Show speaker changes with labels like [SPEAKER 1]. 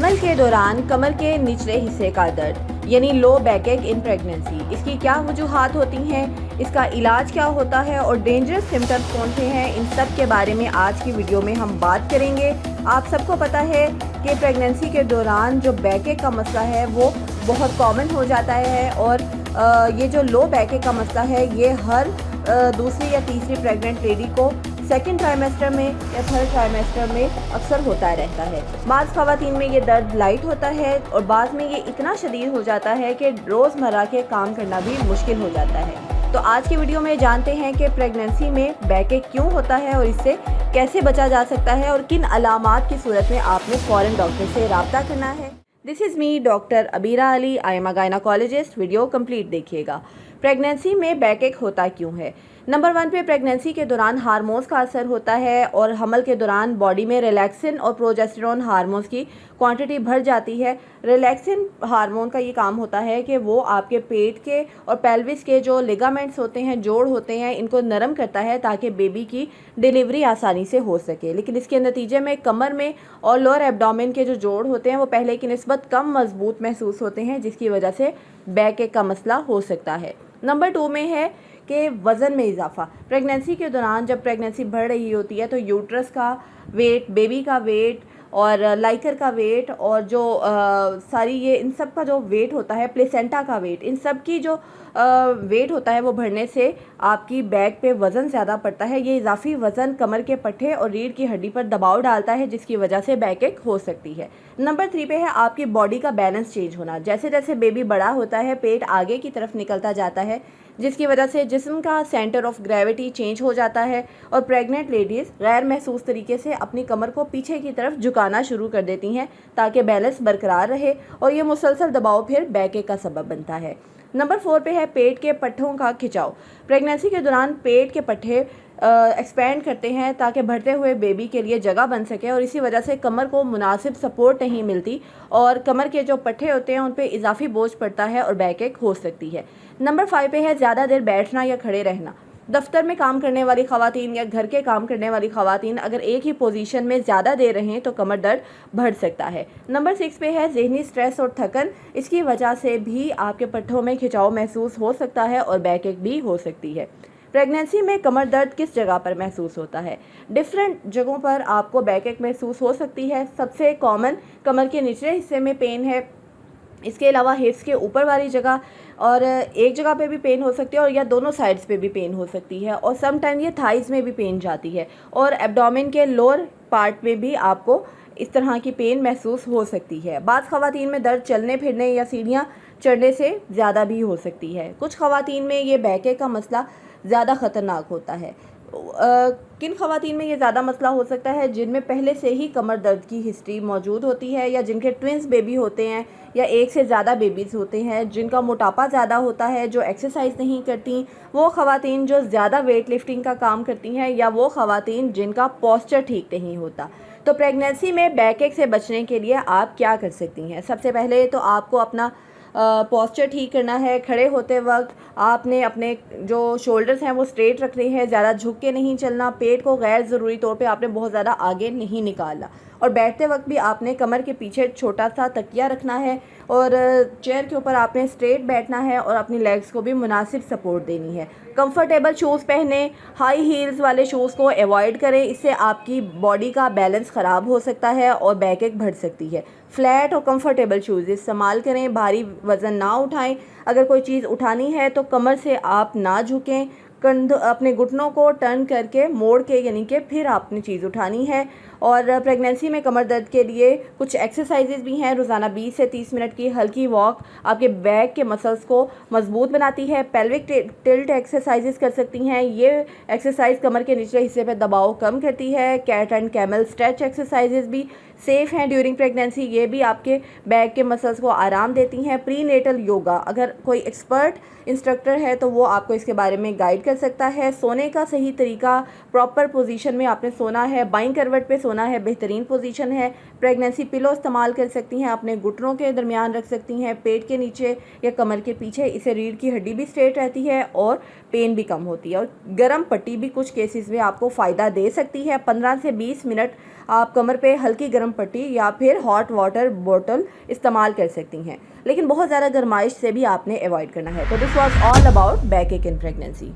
[SPEAKER 1] हमल के दौरान कमर के निचले हिस्से का दर्द यानी लो बैक एक इन प्रेगनेंसी, इसकी क्या वजूहात होती हैं, इसका इलाज क्या होता है और डेंजरस सिम्टम्स कौन से हैं, इन सब के बारे में आज की वीडियो में हम बात करेंगे। आप सबको पता है कि प्रेगनेंसी के दौरान जो बैक एक का मसला है वो बहुत कॉमन हो जाता है और ये जो लो बैक एक का मसला है ये हर दूसरी या तीसरी प्रेग्नेंट लेडी को सेकेंड ट्राइमेस्टर में या थर्ड ट्राइमेस्टर में अक्सर होता रहता है। बाज़ ख़वातीन में ये दर्द लाइट होता है और बाद में ये इतना शदीद हो जाता है कि रोज़मर्रा के काम करना भी मुश्किल हो जाता है। तो आज की वीडियो में जानते हैं कि प्रेगनेंसी में बैक एक क्यों होता है और इससे कैसे बचा जा सकता है और किन अलामात की सूरत में आपने फ़ौरन डॉक्टर से रब्ता करना है। This is me doctor Abira Ali, I am a gynaecologist. Video complete देखिएगा। प्रेगनेंसी में बैक एक होता क्यों है? नंबर 1 पे प्रेगनेंसी के दौरान हार्मोन्स का असर होता है और हमल के दौरान बॉडी में रिलैक्सिन और प्रोजेस्टेरोन हार्मोन्स की क्वांटिटी बढ़ जाती है। रिलैक्सिन हार्मोन का ये काम होता है कि वो आपके पेट के और पेल्विस के जो लिगामेंट्स होते हैं, जोड़ होते हैं, इनको नरम करता है ताकि बेबी की डिलीवरी आसानी से हो सके। लेकिन इसके नतीजे में कमर में और लोअर एब्डोमेन के जो जोड़ होते हैं वो पहले की निस्बत कम मजबूत महसूस होते हैं, जिसकी वजह से बैक एक का मसला हो सकता है। नंबर 2 में है कि वज़न में इजाफा। प्रेगनेंसी के दौरान जब प्रेगनेंसी बढ़ रही होती है तो यूट्रस का वेट, बेबी का वेट और लाइकर का वेट और जो सारी ये इन सब का जो वेट होता है, प्लेसेंटा का वेट, इन सब की जो वेट होता है वो बढ़ने से आपकी बैक पे वज़न ज़्यादा पड़ता है। ये इजाफी वज़न कमर के पट्टे और रीढ़ की हड्डी पर दबाव डालता है, जिसकी वजह से बैक एक हो सकती है। नंबर 3 पे है आपकी बॉडी का बैलेंस चेंज होना। जैसे जैसे बेबी बड़ा होता है पेट आगे की तरफ निकलता जाता है, जिसकी वजह से जिस्म का सेंटर ऑफ ग्रेविटी चेंज हो जाता है और प्रेग्नेंट लेडीज़ गैर महसूस तरीके से अपनी कमर को पीछे की तरफ झुकाना शुरू कर देती हैं ताकि बैलेंस बरकरार रहे और ये मुसलसल दबाव फिर बैक एक का सबब बनता है। नंबर 4 पे है पेट के पट्टों का खिंचाव। प्रेगनेंसी के दौरान पेट के पट्टे एक्सपेंड करते हैं ताकि बढ़ते हुए बेबी के लिए जगह बन सके और इसी वजह से कमर को मुनासिब सपोर्ट नहीं मिलती और कमर के जो पट्टे होते हैं उन पे इजाफी बोझ पड़ता है और बैक एक हो सकती है। नंबर 5 पे है ज़्यादा देर बैठना या खड़े रहना। दफ्तर में काम करने वाली ख़वातीन या घर के काम करने वाली ख़वातीन अगर एक ही पोजीशन में ज़्यादा देर रहें तो कमर दर्द बढ़ सकता है। नंबर 6 पे है ज़हनी स्ट्रेस और थकन। इसकी वजह से भी आपके पट्टों में खिंचाव महसूस हो सकता है और बैक एक भी हो सकती है। प्रेगनेंसी में कमर दर्द किस जगह पर महसूस होता है? डिफरेंट जगहों पर आपको बैक एक महसूस हो सकती है। सबसे कॉमन कमर के निचले हिस्से में पेन है। इसके अलावा हिप्स के ऊपर वाली जगह और एक जगह पे भी पेन हो सकती है और या दोनों साइड्स पे भी पेन हो सकती है और सम टाइम ये थाइज़ में भी पेन जाती है और एब्डोमेन के लोअर पार्ट में भी आपको इस तरह की पेन महसूस हो सकती है। बाज़ ख़वातीन में दर्द चलने फिरने या सीढ़ियाँ चढ़ने से ज़्यादा भी हो सकती है। कुछ ख़वातीन में ये बैक एक का मसला ज़्यादा ख़तरनाक होता है। किन ख़वातीन में ये ज़्यादा मसला हो सकता है? जिनमें पहले से ही कमर दर्द की हिस्ट्री मौजूद होती है या जिनके ट्विंस बेबी होते हैं या एक से ज़्यादा बेबीज़ होते हैं, जिनका मोटापा ज़्यादा होता है, जो एक्सरसाइज नहीं करती, वो ख़वातीन जो ज़्यादा वेट लिफ्टिंग का काम करती हैं या वो ख़वातीन जिनका पोस्चर ठीक नहीं होता। तो प्रेगनेंसी में बैक एक से बचने के लिए आप क्या कर सकती हैं? सबसे पहले तो आपको अपना पोस्चर ठीक करना है। खड़े होते वक्त आपने अपने जो शोल्डर्स हैं वो स्ट्रेट रखने हैं, ज़्यादा झुक के नहीं चलना, पेट को गैर ज़रूरी तौर पे आपने बहुत ज़्यादा आगे नहीं निकालना और बैठते वक्त भी आपने कमर के पीछे छोटा सा तकिया रखना है और चेयर के ऊपर आपने स्ट्रेट बैठना है और अपनी लेग्स को भी मुनासिब सपोर्ट देनी है। कंफर्टेबल शूज़ पहने, हाई हील्स वाले शूज़ को अवॉइड करें, इससे आपकी बॉडी का बैलेंस ख़राब हो सकता है और बैक एक बढ़ सकती है। फ्लैट और कंफर्टेबल शूज़ इस्तेमाल करें, भारी वज़न ना उठाएं। अगर कोई चीज़ उठानी है तो कमर से आप ना झुकें, कंध अपने घुटनों को टर्न करके मोड़ के यानी कि फिर आपने चीज़ उठानी है। और प्रेगनेंसी में कमर दर्द के लिए कुछ एक्सरसाइजेज भी हैं। रोज़ाना 20 से 30 मिनट की हल्की वॉक आपके बैक के मसल्स को मजबूत बनाती है। पेल्विक टिल्ट एक्सरसाइजेज कर सकती हैं। ये एक्सरसाइज कमर के निचले हिस्से पर दबाव कम करती है। Cat and camel stretch exercises भी सेफ़ हैं ड्यूरिंग प्रेगनेंसी। ये भी आपके बैक के मसल्स को आराम देती हैं। प्री नेटल योगा, अगर कोई एक्सपर्ट इंस्ट्रक्टर है तो वो आपको इसके बारे में गाइड कर सकता है। सोने का सही तरीका, प्रॉपर पोजीशन में आपने सोना है, बाईं करवट पे सोना है बेहतरीन पोजीशन है। प्रेगनेंसी पिलो इस्तेमाल कर सकती हैं, अपने घुटनों के दरमियान रख सकती हैं, पेट के नीचे या कमर के पीछे। इससे रीढ़ की हड्डी भी स्ट्रेट रहती है और पेन भी कम होती है। और गर्म पट्टी भी कुछ केसेस में आपको फ़ायदा दे सकती है। 15 से 20 मिनट आप कमर पे हल्की गर्म पट्टी या फिर हॉट वाटर बोतल इस्तेमाल कर सकती हैं, लेकिन बहुत ज़्यादा गर्माइश से भी आपने अवॉइड करना है। तो this was all about back एक इन प्रेगनेंसी।